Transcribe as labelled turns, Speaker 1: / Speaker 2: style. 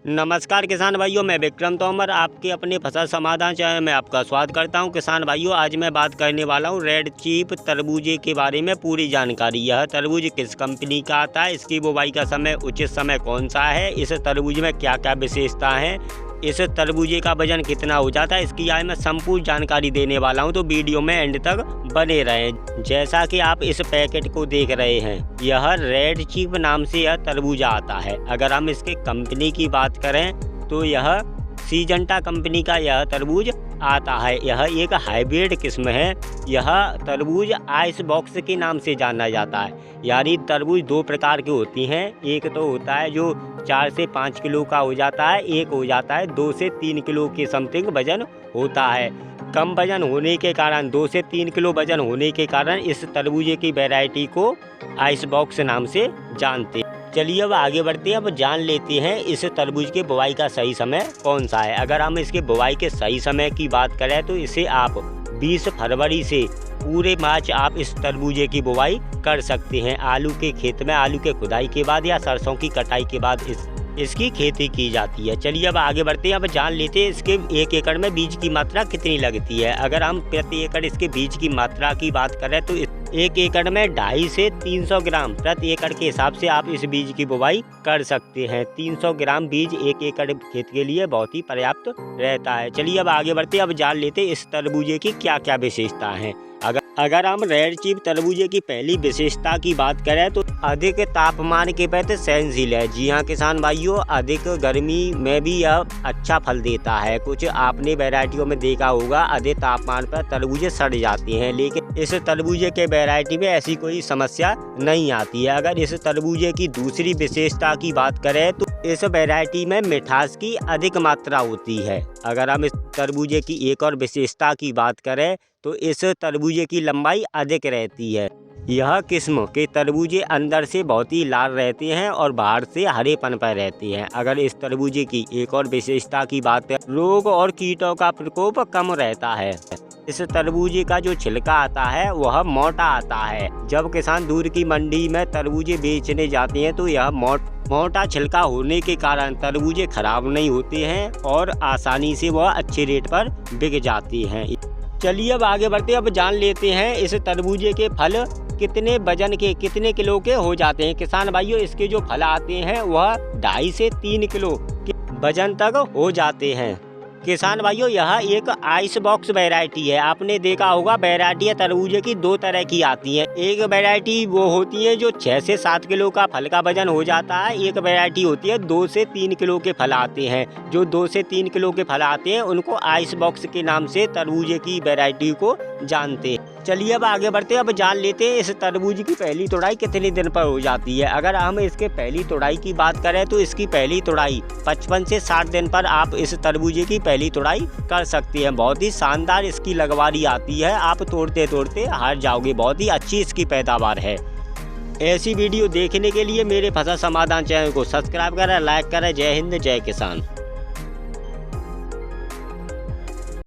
Speaker 1: नमस्कार किसान भाइयों, मैं विक्रम तोमर आपके अपने फसल समाधान चैनल में आपका स्वागत करता हूं। किसान भाइयों, आज मैं बात करने वाला हूं रेड चीफ तरबूजे के बारे में पूरी जानकारी। यह तरबूज किस कंपनी का आता है, इसकी बुवाई का समय उचित समय कौन सा है, इस तरबूज में क्या क्या विशेषता है, इस तरबूजे का वजन कितना हो जाता है, इसकी आज मैं संपूर्ण जानकारी देने वाला हूं, तो वीडियो में एंड तक बने रहें। जैसा कि आप इस पैकेट को देख रहे हैं, यह रेड चीफ नाम से यह तरबूजा आता है। अगर हम इसके कंपनी की बात करें तो यह सीजंटा कंपनी का यह तरबूज आता है। यह एक हाइब्रिड किस्म है। यह तरबूज आइस बॉक्स के नाम से जाना जाता है। यानी तरबूज दो प्रकार की होती हैं। एक तो होता है जो 4 से 5 किलो का हो जाता है, एक हो जाता है 2 से 3 किलो के समथिंग वजन होता है। कम वजन होने के कारण, 2 से 3 किलो वजन होने के कारण इस तरबूजे की वैरायटी को आइस बॉक्स नाम से जानते हैं। चलिए अब आगे बढ़ते हैं। अब जान लेते हैं इस तरबूज के बुवाई का सही समय कौन सा है। अगर हम इसके बुवाई के सही समय की बात करें तो इसे आप 20 फरवरी से पूरे मार्च आप इस तरबूजे की बुवाई कर सकते हैं। आलू के खेत में आलू के खुदाई के बाद या सरसों की कटाई के बाद इसकी खेती की जाती है। चलिए अब आगे बढ़ते हैं। अब जान लेते हैं इसके 1 एकड़ में बीज की मात्रा कितनी लगती है। अगर हम प्रति एकड़ इसके बीज की मात्रा की बात करें तो 1 एकड़ में 250 से 300 ग्राम प्रति एकड़ के हिसाब से आप इस बीज की बुवाई कर सकते हैं। 300 ग्राम बीज 1 एकड़ खेत के लिए बहुत ही पर्याप्त रहता है। चलिए अब आगे बढ़ते हैं। अब जान लेते हैं इस तरबूजे की क्या क्या विशेषता है। अगर हम रेड चीफ तरबूजे की पहली विशेषता की बात करें तो अधिक तापमान के प्रति सहनशील है। जी हाँ किसान भाइयों, अधिक गर्मी में भी यह अच्छा फल देता है। कुछ आपने वैरायटियों में देखा होगा अधिक तापमान पर तरबूजे सड़ जाते हैं, लेकिन इस तरबूजे के वैरायटी में ऐसी कोई समस्या नहीं आती है। अगर इस तरबूजे की दूसरी विशेषता की बात करें तो इस वैरायटी में मिठास की अधिक मात्रा होती है। अगर हम इस तरबूजे की एक और विशेषता की बात करें तो इस तरबूजे की लंबाई अधिक रहती है। यह किस्म के तरबूजे अंदर से बहुत ही लाल रहते हैं और बाहर से हरेपन पर रहते हैं। अगर इस तरबूजे की एक और विशेषता की बात करें, रोग और कीटों का प्रकोप कम रहता है। इस तरबूजे का जो छिलका आता है वह मोटा आता है। जब किसान दूर की मंडी में तरबूजे बेचने जाते हैं तो यह मोटा छिलका होने के कारण तरबूजे खराब नहीं होते हैं और आसानी से वह अच्छे रेट पर बिक जाते हैं। चलिए अब आगे बढ़ते हैं। अब जान लेते हैं इस तरबूजे के फल कितने वजन के, कितने किलो के हो जाते हैं। किसान भाइयों, इसके जो फल आते हैं वह 2.5 से 3 किलो के वजन तक हो जाते हैं। किसान भाइयों, यह एक आइस बॉक्स वैरायटी है। आपने देखा होगा वैरायटियाँ तरबूजे की 2 तरह की आती हैं। एक वैरायटी वो होती है जो 6 से 7 किलो का फल का वजन हो जाता है। एक वैरायटी होती है 2 से 3 किलो के फल आते हैं। जो 2 से 3 किलो के फल आते हैं उनको आइस बॉक्स के नाम से तरबूजे की वैरायटी को जानते हैं। चलिए अब आगे बढ़ते हैं। अब जान लेते हैं इस तरबूज की पहली तोड़ाई कितने दिन पर हो जाती है। अगर हम इसके पहली तोड़ाई की बात करें तो इसकी पहली तोड़ाई 55 से 60 दिन पर आप इस तरबूजे की पहली तोड़ाई कर सकते हैं। बहुत ही शानदार इसकी लगवारी आती है, आप तोड़ते तोड़ते हार जाओगे। बहुत ही अच्छी इसकी पैदावार है। ऐसी वीडियो देखने के लिए मेरे फसल समाधान चैनल को सब्सक्राइब करें, लाइक करें। जय हिंद, जय किसान।